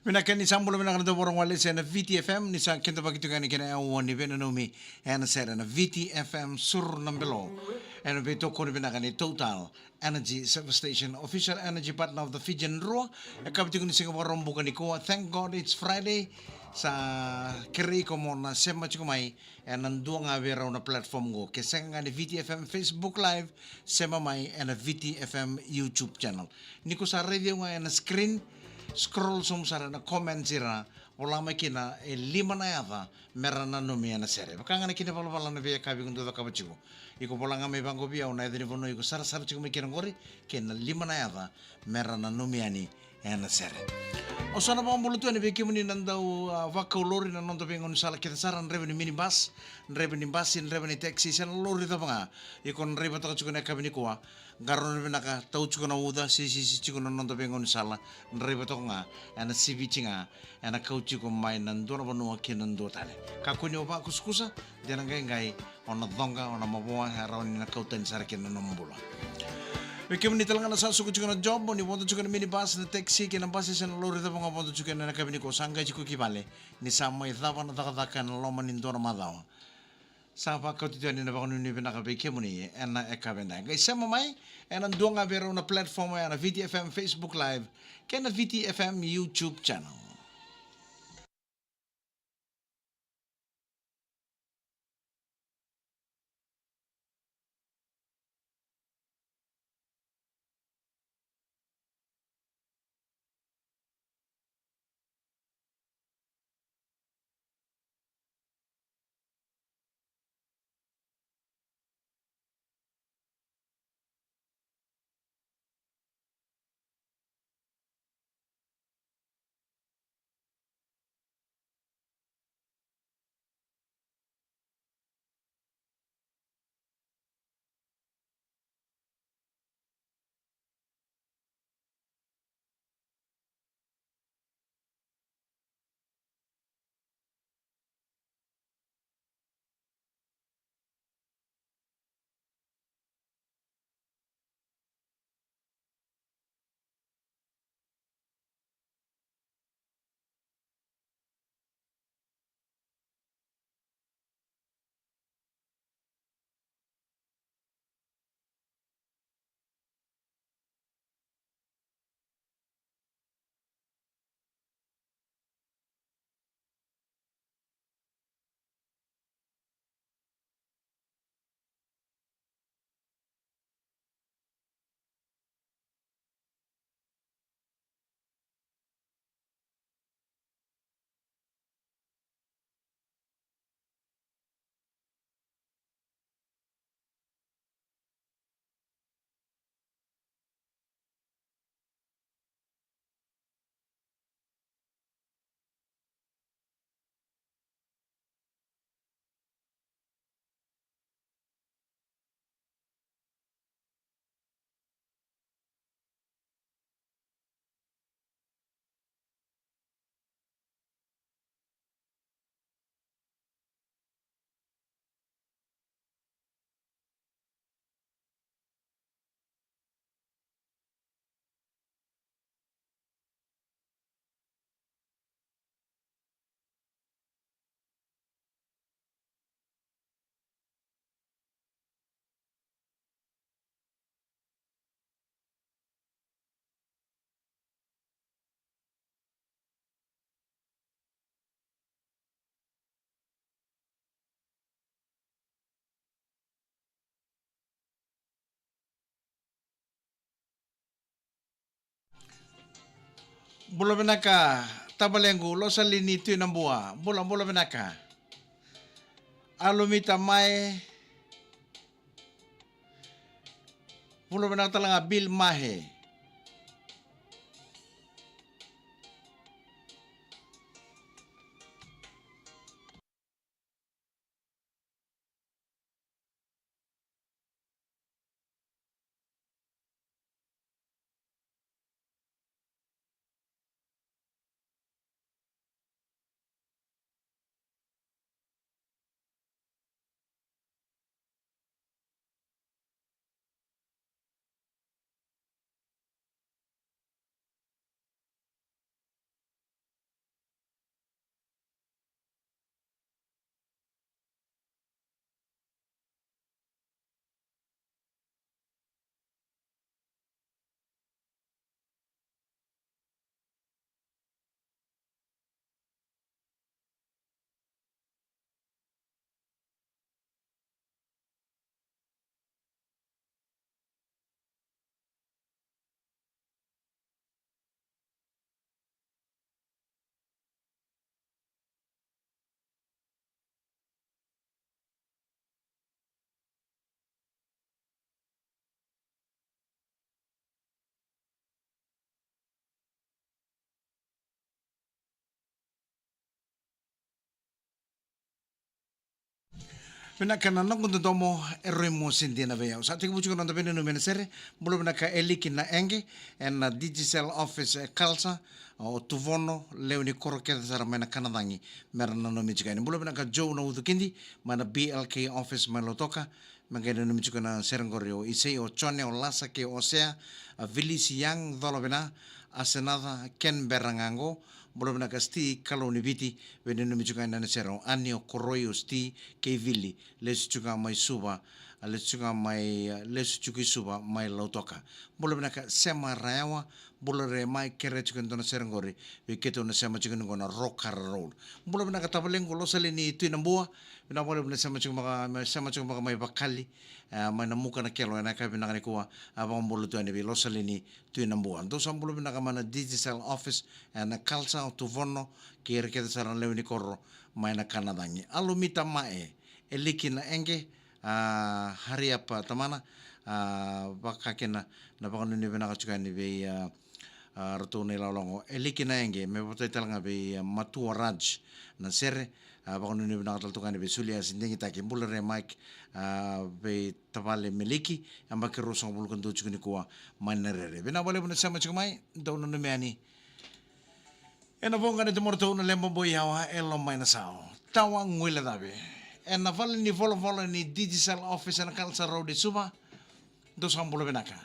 Minakan ni sambulo minakan do borong wale sa na VTFM ni sa kinta bagito kan kina awon ni benanomi and sa na VTFM sur nambelo and beto ko ni minakan ni Total Energy Service Station official energy partner of the Fijian Raw akabiti ko ni Singapore bukan ni ko thank God it's Friday sa kiri ko mo na sema chikumay and nandua nga vera na platform ko kasi nga ni VTFM Facebook Live sema may and VTFM YouTube channel ni ko sa radio nga na screen scroll som sara na comment sira wala may kina lima na yata meron na numia na sere baka nga na kina pala na via kabi kung dodo kabachigo iko pala nga may bangko biya na edeni bono iko sara sara chigo may kinang kina lima na yata meron na numia ni na sere o sana pa mulu tuan ibiki muni nandau waka lori na nonto pengon sala kita saran revenue minibus revenue basin revenue taxi sen lori ta nga ikon reba ta chuko na kabini kuwa garon na ka tau chuko na uda si chuko na nonto pengon sala reba ta nga ana CV chinga ana kau chuko mai nando na banu akin nando tale kakuni opa kuskusa dena ngai ona donga ona maboa haron na kau ten sarakin na nombula Wikim ni talaga nasa suko chuko na job ni bonto chuko na minibus na taxi kina basi sa lori ta mga bonto chuko na nakabini ko sangga chuko kibale ni samay dhapa na takatakan loman nindo na madaw. Sa pa kau tituan ni na bako ni pinakabike mo ni ena ekabenda. Kaya sa mamay ena duwa nga bero na platform na VTFM Facebook Live kaya na VTFM YouTube channel. Bula benaka tabalengu lo sa linito ng buwa. Bula benaka. Alumita mai bula benaka talaga bil mahe. Pina kana nang kuntu tomo eremo sintina veya. Sa tiku bucu kono tapene no menesere, bulu pina ka eliki na enge en na digital office kalsa o tuvono leuni koroke sara mena kanadangi merna no michikani. Bulu pina ka Joe na udukindi mana BLK office melotoka mangena no michikana serengorio ise o chone o lasa ke o sea a vilisi yang dolo pina asenada ken berangango bolo na kasti kalau ni viti vene no michuka na sero anio koroyo sti ke vili les chuka mai suba les chuka mai les chuki suba mai lautoka bolo na ka sema rayawa bolo re mai kere chuka na serengori we keto na sema chuka ngona rock roll bolo na ka tabaleng lo sale ni tu na bua na bolo na sema chuka maka mai bakali mai na muka na kelo na ka bina ka kuwa abang bolo tu ani lo sale ni tu na bua do sam bolo na ka mana digital office na kalsa tu vono kere kete saran leuni korro mai na kanadangi alu mita mae eliki na enge hari apa tamana baka kena na baka nuni bena ka chuka ni be ratu ni laulongo eliki na enge me botai talanga be matua raj na sere baka nuni bena ka taltuka ni be sulia sindengi taki mbula re mike be tavale meliki amba ke rosong bulu kentu chuka ni kuwa mai na rere bena boleh bena sama chuka mai dau nunu meani ena vonga ne temor tau na lembo boyawa elo mai na sao. Tawa ngwile dabe. Ena vale ni volo ni digital office na kalsa road suba. Dos hambulo benaka.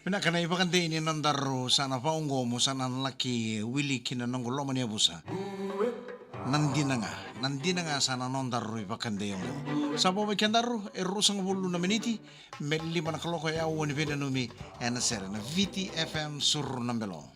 Pinakana ipakante ini nandaru sana paungo mo sana laki wili kina nongolo mania busa. Nandina nga sana nondaru ipakante yung. Sapo ba kendaru erusang bulu na miniti lima na kaloko ya wani pena numi ena sera na VTFM sur nambelo.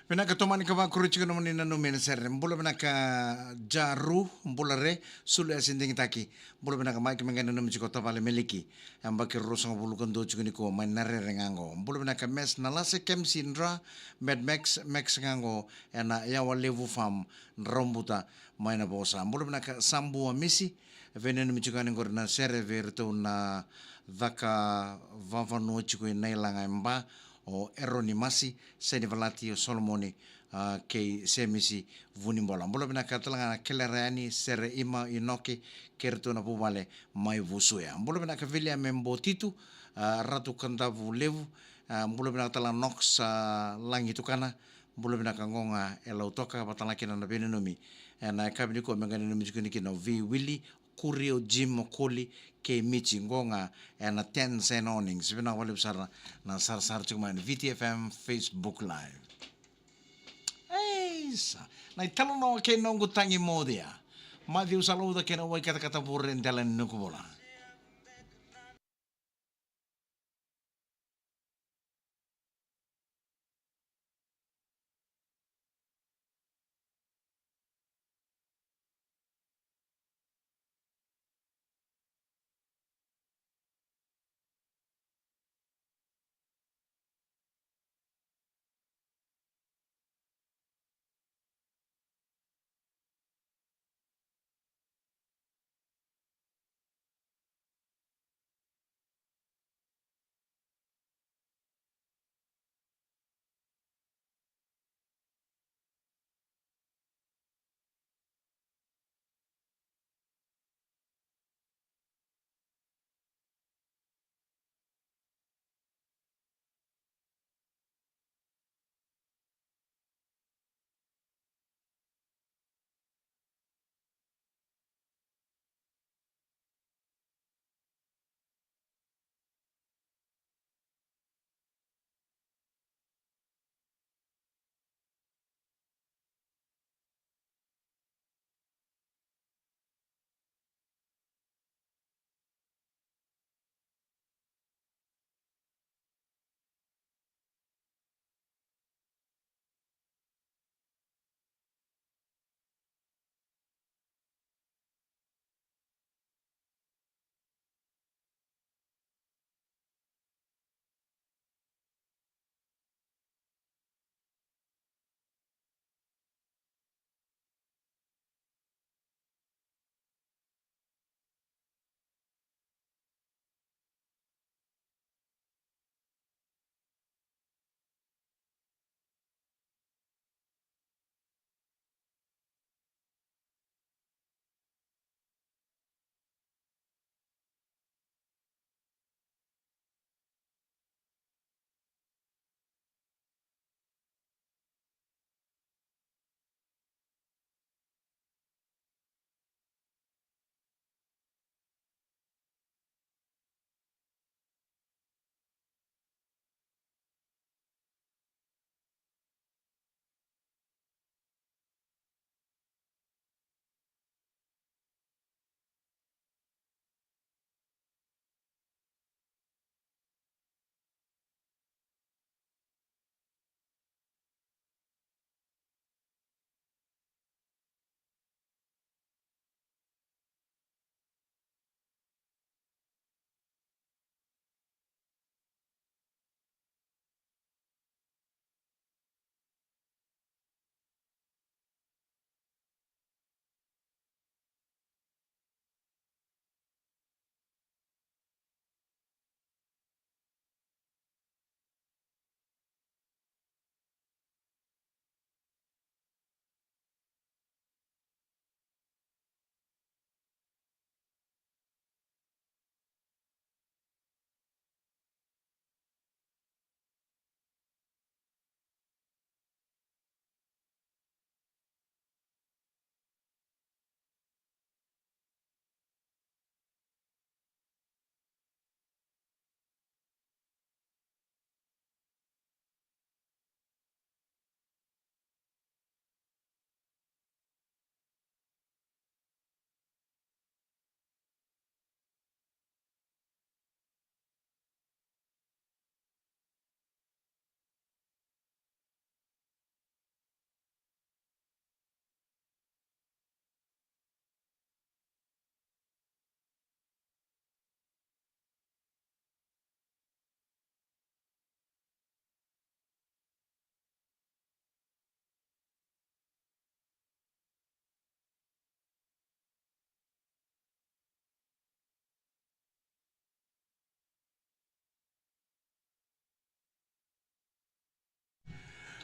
Pinaka tomani ka ba kuruchi ko naman ni nanumin sir. Mbula pinaka jaru mbula re sulu asinding taki. Mbula pinaka mai ka mengana namin chiko tapale meliki. Ang bakir rosang bulu kan do chiko niko may narerengango. Mbula pinaka mes nalase kem sindra med max ngango ena yawa levu fam rombuta may na bosa. Mbula pinaka sambu misi venen namin chiko ningor na sere verto na daka vavano chiko nailanga mba o eroni masi seni valati o solomoni kei semisi vuni mbola mbola bina katalanga kelerani sere ima inoki kerto na pumale mai vusuya mbola bina ka William membo titu ratu kandavu levu mbola bina katala nox langi tukana mbola bina ka ngonga elautoka patalaki na bina numi na kabini ko mengani numi jukuni kino vi willy kurio Jim Okoli ke Michi Ngonga na 10 sen earnings. Sibina wali besar na sar cuma VTFM Facebook Live. Sa na italo no ke nongo tangi modia. Ma di usalo da ke no wai kata-kata buren dalan nukubola.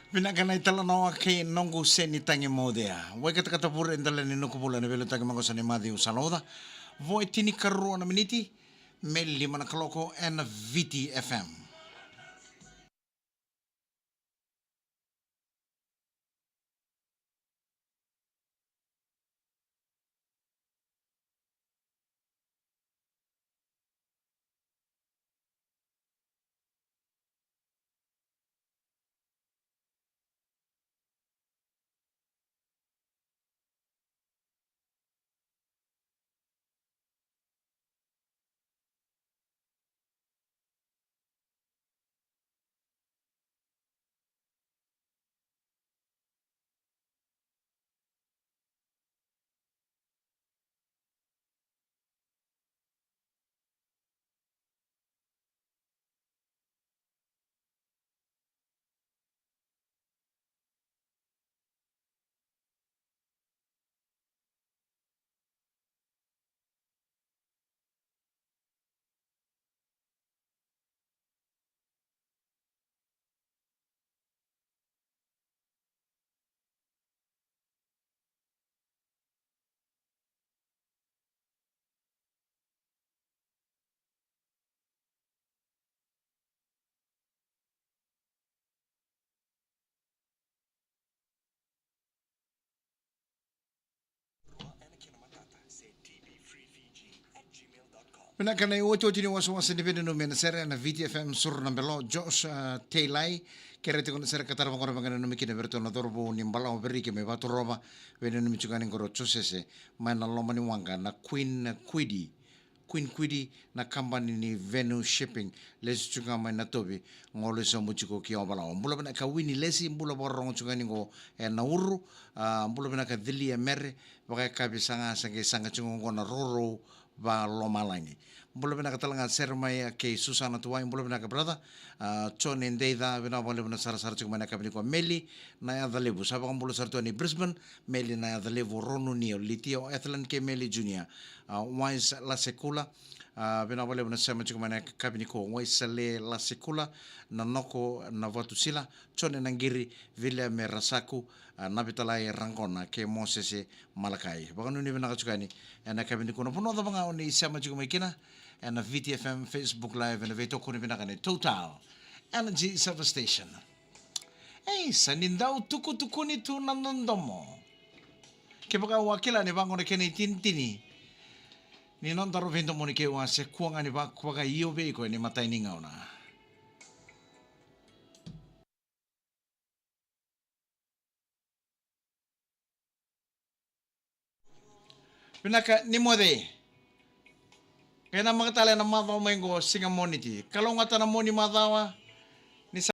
Pinakanay tala no kay nongo seni tangi modea. Wai kata kata pura entala ni nuku pula ni velo tangi mango sa ni madi usaloda. Voi tini karua na miniti. Meli mana kaloko and VT FM. Pinakanay uto tini waso wasa ni pina numi na sere na VT FM sur na belo Jos Taylai kere te kono sere katara mangora mangana numi kina berto na torbo ni mbala o beri ke me batu roba vene numi chukani ngoro chosese mana loma ni wanga na Queen Quidi na company ni Venue Shipping lesi chunga mai na tobi ngole sa muchiko ki obala mbula bana ka wini lesi mbula borong chunga ni ngo na uru mbula bana ka dili mere baka ka bisanga sange sanga chunga ngo na roro ba loma langi mbula bana ka talanga sermai ke Susana tuai mbula bana ka brother chon endeida bana bole bana sara sara chunga mana ka bini ko Meli na ya dalebu saba mbula sarto ni Brisbane Meli na ya dalebu ronu ni litio Ethlan ke Meli Junior wise la sekula bena wale bena sema chiko mana kabini ko wise le la sekula na noko na watu sila chone nangiri vile me rasaku na bitalai rangona ke mosese malakai bakanu ni bena kachukani na kabini ko no puno da banga oni sema chiko makina na VTFM Facebook live na veto ko ni bena kane Total Energy Service Station. Hey, sanindau tuku ni tu nanondomo. Ke baka wakila ni bango na kene tintini. Ni non taro vento moni ke wa se kuanga ni ba kuanga io be ko ni matai ni ngauna. Pinaka ni mode. Kaya na mga tala na mataw mo ngo singa moniti. Kalau ngata na moni matawa